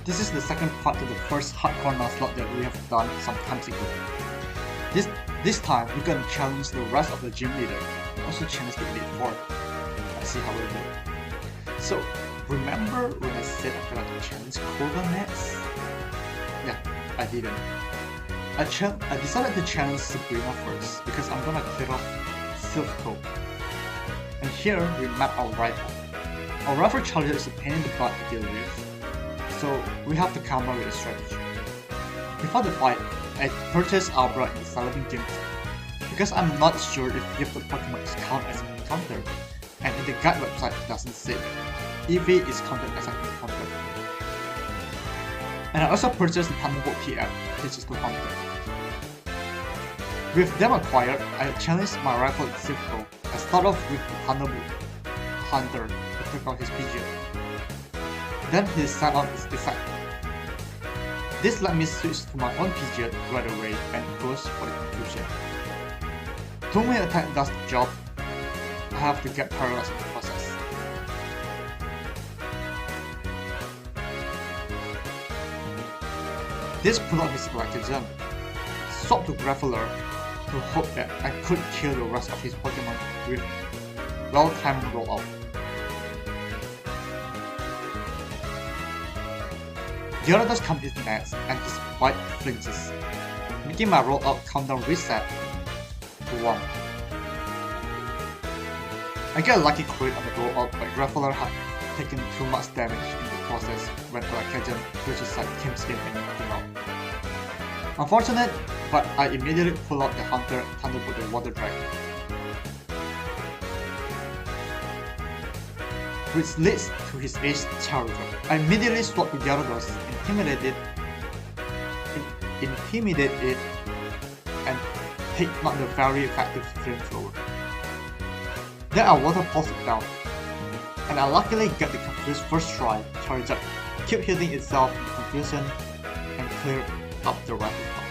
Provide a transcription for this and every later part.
This is the second part to the first hardcore nuzlocke that we have done some times ago. This time we're gonna challenge the rest of the gym leader and also challenge the Elite Four. Let's see how we do. So remember when I said I'm gonna challenge Koga next? Yeah, I didn't. I decided to challenge Sabrina first because I'm gonna clear off Silpho. And here we map our rifle. Our rifle charger is a pain in the butt to deal with, so we have to come up with a strategy. Before the fight, I purchased Abra in the Saladin game because I'm not sure if gifted Pokemon is counted as an encounter, and in the guide website it doesn't say that. EV is counted as an encounter. And I also purchased the Thunderbolt TF, which is the hunter. With them acquired, I challenged my rifle in Silpho. I start off with the Thunderbolt Hunter to take out his Pidgeot. Then he sent out his effect. This let me switch to my own Pidgeot right away and goes for the confusion. 2-main attack does the job. I have to get paralyzed in the process. This put out his Glycogen. Swap to Graveler to hope that I could kill the rest of his Pokemon with well-timed rollout. Gyarados comes in next and his bite flinches, making my rollout countdown reset to 1. I get a lucky crit on the rollout, but Graveler had taken too much damage in the process when Glycogen Future Sight came in and knocked him out. Unfortunate, but I immediately pull out the Hunter and Thunderbolt the Water Dragon, which leads to his ace Charizard. I immediately swap to Gyarados, intimidate it, and take not the very effective Flamethrower. Then I Water Pulse it down, and I luckily get the confused first try. Charizard keep hitting itself in confusion and clear up the rifle fight.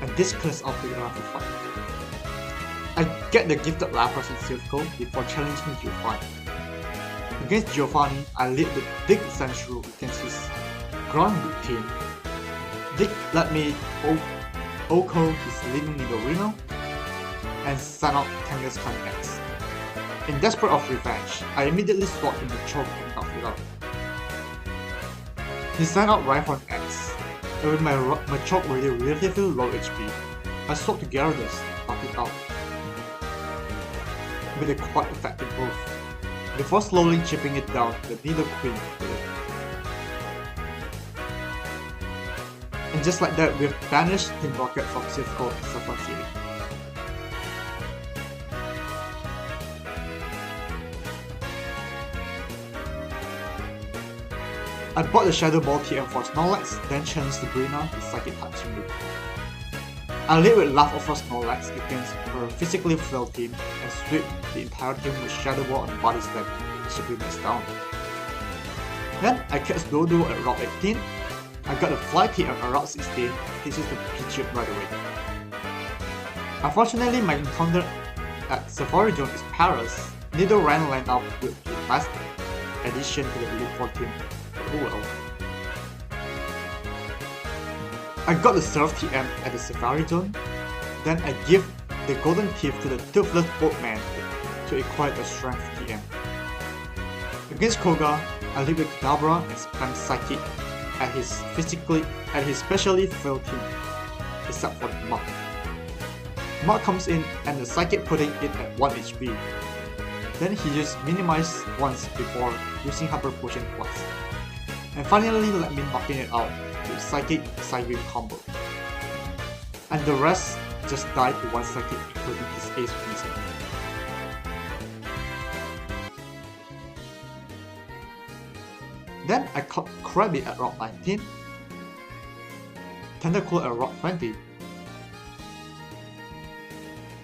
And this clears up the rifle fight. I get the gifted Lapras in Silpho before challenging Giovanni. Against Giovanni, I lead the Dig Sandshrew against his ground routine. Dig let me Oko his living Nidorino and send out Kangaskhan X. In desperate of revenge, I immediately swap in the choke and knock it out. He sent out Rhyhorn X, and with my choke already relatively low HP, I swap to Gyarados and knock it out with a quite effective move, before slowly chipping it down to the Nidoqueen with it. And just like that, we've banished Team Rocket from Silpho and Saffron City. I bought the Shadow Ball TM for Snorlax, then challenged Sabrina with Psychic Touch move. I lead with Laugh for Snorlax against her physically frail team and sweep the entire team with Shadow Ball and Body Slam. Sabrina is down. Then I catch Dodo at Route 18. I got a Fly TM at Route 16. This is the Pidgeot right away. Unfortunately, my encounter at Safari Zone is Paras. Nidoran line up with the last addition to the Elite Four team. Oh well. I got the Surf TM at the Safari Zone, then I give the Golden Teeth to the Toothless Boatman to acquire the Strength TM. Against Koga, I leave with Kadabra and spam Psychic at his specially frail team, except for Muk. Muk comes in and the Psychic putting it at 1 HP. Then he just minimized once before using Hyper Potion twice. And finally let me knocking it out with Psychic Psybeam combo. And the rest just died to one Psychic, including his Ace Freezer. Then I caught Krabby at Route 19, Tentacool at Route 20.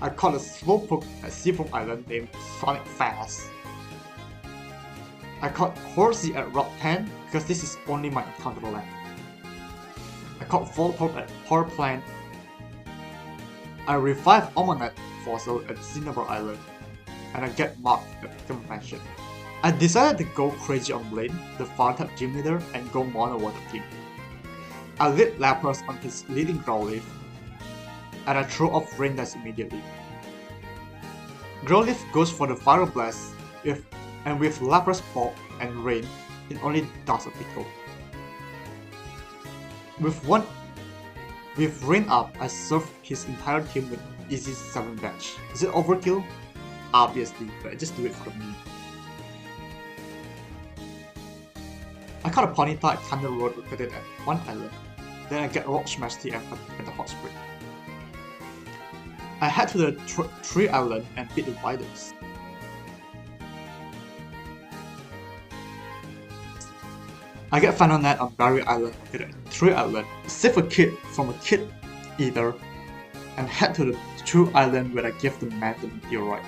I caught a Slowpoke at Seafoam Island named Sonic Fast. I caught Horsey at Route 10 because this is only my encounter left. I caught Voltorb at Power Plant. I revive Almanac Fossil at Cinnabar Island, and I get marked at Pokemon Mansion. I decided to go crazy on Lane, the Fire-type gym leader, and go mono water team. I lit Lapras on his leading Growlithe, and I threw off Rain Dance immediately. Growlithe goes for the Fire Blast, and with Lapras Bulk and Rain, it only does a pickle. With Rain up, I served his entire team with easy 7 batch. Is it overkill? Obviously, but I just do it for the meme. I caught a Ponyta at Thunder Road located at one island, then I get Rock Smash TM at the hot spring. I head to the Tree Island and beat the Riders. I get Final Net on Barrier Island located at Tree Island, save a kid from a Kid Eater, and head to the True Island where I give the man the meteorite.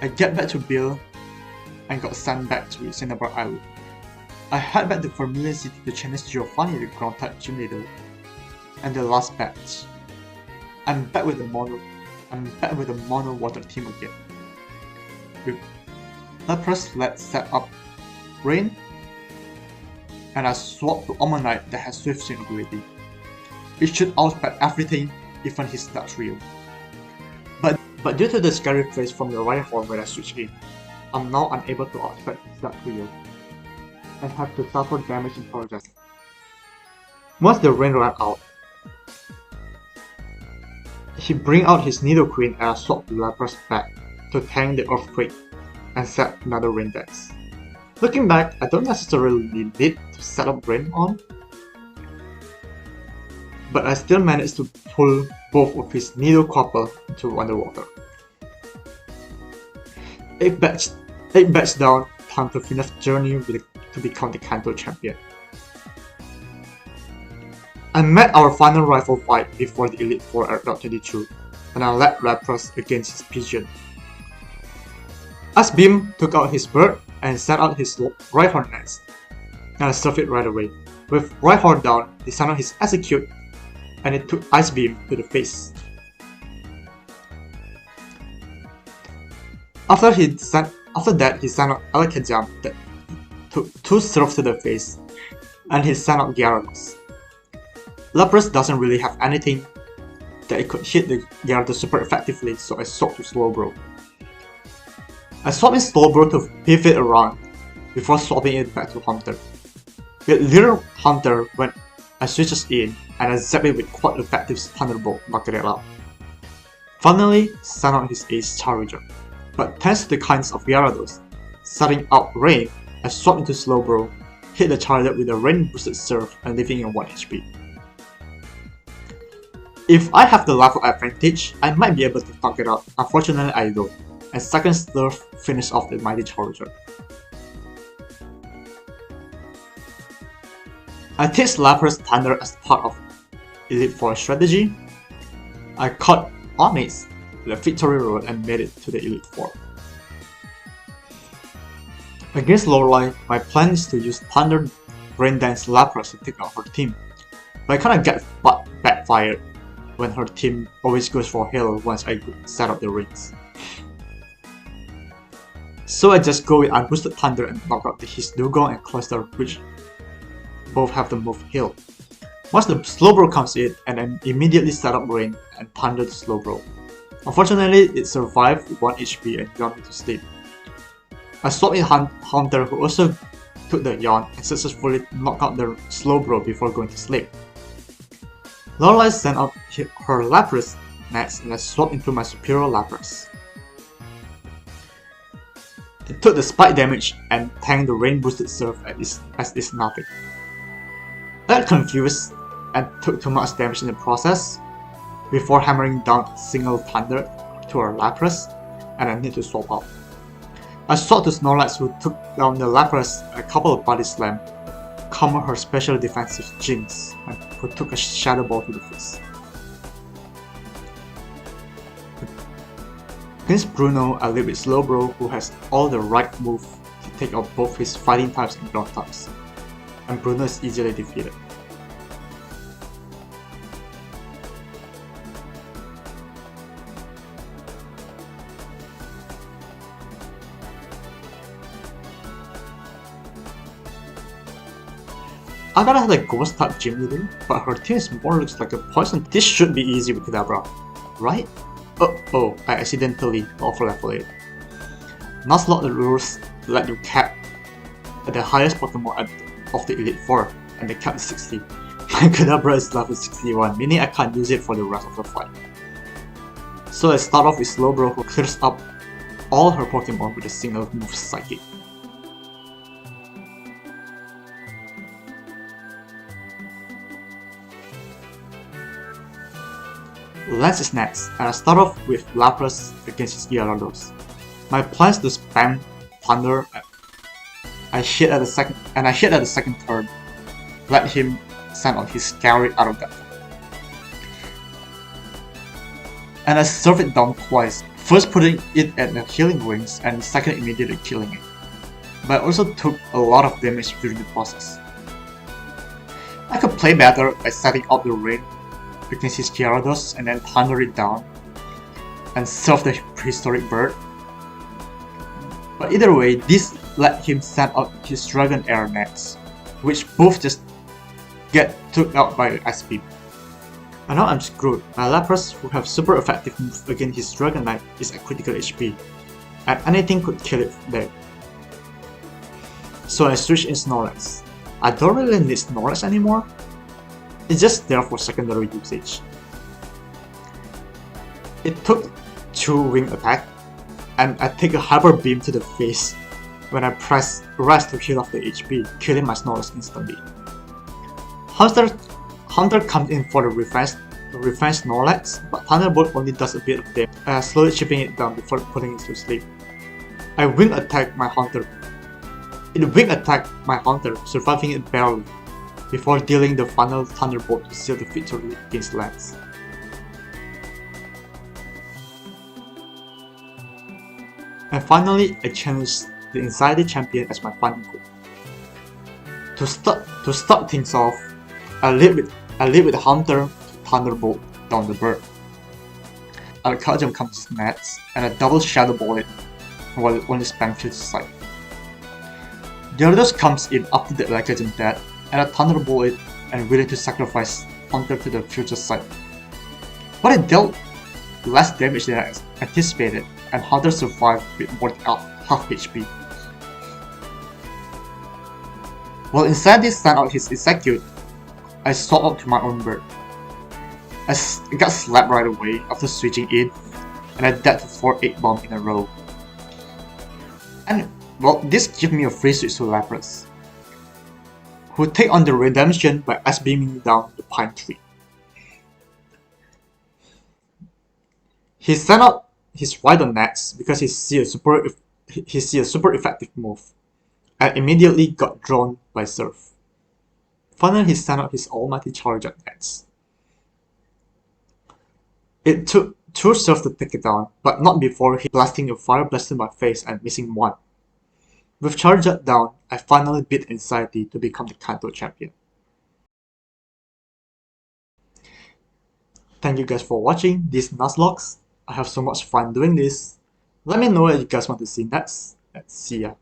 I get back to Bill and got sent back to Cinnabar Island. I head back to Vermilion City to challenge Giovanni, the ground-type gym leader, and the last batch. I'm back with the mono water team again. With Lapras, let's set up Rain, and I swap to Omanyte that has Swift Swing ability. It should outspec everything, even his Dark Trio. But due to the scary face from the Rhyhorn when I switch in, I'm now unable to outspec his Dark Trio, and have to suffer damage in progress. Once the Rain ran out, he bring out his Nidoqueen and I swap the Lapras back to tank the Earthquake and set another Rain Dance. Looking back, I don't necessarily need to set up Rain on, but I still managed to pull both of his Nidoquappa into underwater. 8 batch down, time to finish journey to become the Kanto champion. I met our final rival fight before the Elite Four at Route 22, and I led Lapras against his Pigeon. Ice Beam took out his bird and set out his Rhyhorn next, and I served it right away. With Rhyhorn down, he sent out his Execute, and it took Ice Beam to the face. After that, he sent out Alakazam that took 2 serves to the face, and he sent out Gyarados. Lapras doesn't really have anything that it could hit the Gyarados super effectively, so I swapped to Slowbro. I swapped in Slowbro to pivot around before swapping it back to Hunter. With Little Hunter when I switches in, and I zap it with quite effective Thunderbolt, knocking it out. Finally, sent out his ace Charizard. But thanks to the kinds of Gyarados, setting out Rain, I swapped into Slowbro, hit the Charizard with a Rain boosted serve and leaving in 1 HP. If I have the level advantage, I might be able to knock it out. Unfortunately, I don't, and second serve finished off the mighty Charizard. I teach Lapras Thunder as part of Elite Four strategy. I caught Onyx the Victory Road and made it to the Elite Four. Against Lorelei, my plan is to use Thunder Rain Dance Lapras to take out her team, but I kinda get backfired when her team always goes for Hail once I set up the rings. So I just go with Unboosted Thunder and knock out his Dugong and Cluster, which both have the move Hail. Once the Slowbro comes in, and I immediately set up Rain and Thunder the Slowbro. Unfortunately, it survived with 1 HP and yawned me to sleep. I swapped in Hunter, who also took the yawn and successfully knocked out the Slowbro before going to sleep. Lorelei sent out her Lapras next, and I swapped into my superior Lapras. It took the spike damage and tanked the rain boosted serve as is nothing. I got confused and took too much damage in the process before hammering down single Thunder to her Lapras, and I need to swap out. I swapped to Snorlax, who took down the Lapras a couple of body slam, counter her special defensive Jinx, and who took a Shadow Ball to the face. Against Bruno, I live with Slowbro, who has all the right moves to take out both his fighting types and ground types, and Bruno is easily defeated. I gotta have a ghost type gym leader, but her team is more looks like a poison. This should be easy with Kadabra, right? Oh, I accidentally overleveled. Nuzlocke rules let you cap at the highest Pokemon of the Elite Four, and the cap is 60. My Kadabra is level 61, meaning I can't use it for the rest of the fight. So I start off with Slowbro, who clears up all her Pokemon with a single move Psychic. Lance is next, and I start off with Lapras against his Gyarados. My plan is to spam Thunder. I hit at the second turn. Let him send out his scary out of that. And I serve it down twice, first putting it at the healing rings and second immediately killing it. But I also took a lot of damage during the process. I could play better by setting up the ring against his Gyarados and then thunder it down and serve the prehistoric bird. But either way, this let him send out his Dragon Air next, which both just get took out by the SP. And now I'm screwed. My Lapras, who have super effective moves against his Dragonite, is at critical HP, and anything could kill it there. So I switch in Snorlax. I don't really need Snorlax anymore. It's just there for secondary usage. It took 2 wing attack, and I take a Hyper Beam to the face when I press rest to heal off the HP, killing my Snorlax instantly. Hunter comes in for the revenge Snorlax, but Thunderbolt only does a bit of damage, slowly chipping it down before putting it to sleep. I wing attack my Hunter. It wing attacked my Hunter, surviving it barely, before dealing the final Thunderbolt to seal the victory against Lance. And finally, I challenged the Anxiety Champion as my final goal. To start things off, I lead with Hunter to Thunderbolt down the bird. Alakazam comes next, and I double Shadow Ball it while it only spam Future Sight. Gyarados comes in after the Alakazam dead, and I Thunderbolt it and willing to sacrifice Hunter to the Future Sight. But it dealt less damage than I anticipated, and Hunter survived with more than half HP. While Insanity sent out his Execute, I swapped out to my own bird. I got slapped right away after switching in, and I died to 4 8 bombs in a row. And well, this gives me a free switch to Lapras, who take on the redemption by S-beaming down the pine tree. He sent out his Rider next because he see a super effective move, and immediately got drawn by Surf. Finally, he sent out his Almighty Charizard next. It took 2 Surf to take it down, but not before he blasting a Fire Blast in my face and missing 1. With Charizard down, I finally beat Anxiety to become the Kanto champion. Thank you guys for watching these Nuzlocke. I have so much fun doing this. Let me know what you guys want to see next, and see ya.